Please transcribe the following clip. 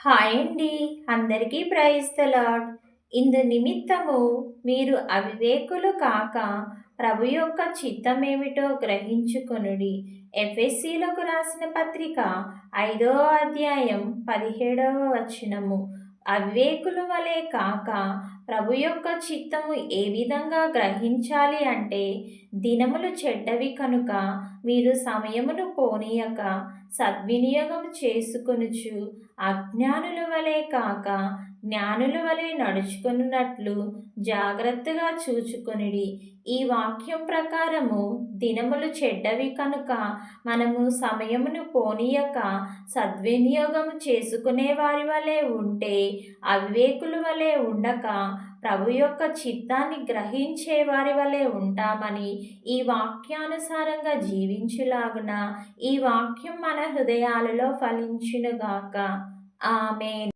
Hi అండి. అందరికీ praise the lord. ఇందు నిమిత్తము మీరు అవివేకులు కాక ప్రభు యొక్క చిత్తమేమిటో గ్రహించుకొనుడి. ఎఫెసీలకు రాసిన పత్రిక 5వ అధ్యాయం 17వ వచనము. అవివేకుల వలె కాక ప్రభు యొక్క చిత్తము ఏ విధంగా గ్రహించాలి అంటే, దినములు చెడ్డవి కనుక మీరు సమయమును పోనీయక సద్వినియోగం చేసుకొనుచు అజ్ఞానుల వలె కాక జ్ఞానుల వలె నడుచుకొనున్నట్లు జాగ్రత్తగా చూచుకొనిడి. ఈ వాక్యం ప్రకారము దినములు చెడ్డవి కనుక మనము సమయమును పోనీయక సద్వినియోగం చేసుకునే వారి వలె ఉంటే, అవివేకుల వలె ఉండక ప్రభు యొక్క చిత్తాన్ని గ్రహించే వారి వలె ఉంటామని, ఈ వాక్యానుసారంగా జీవించులాగున ఈ వాక్యం మన హృదయాలలో ఫలించునుగాక. ఆమేన్.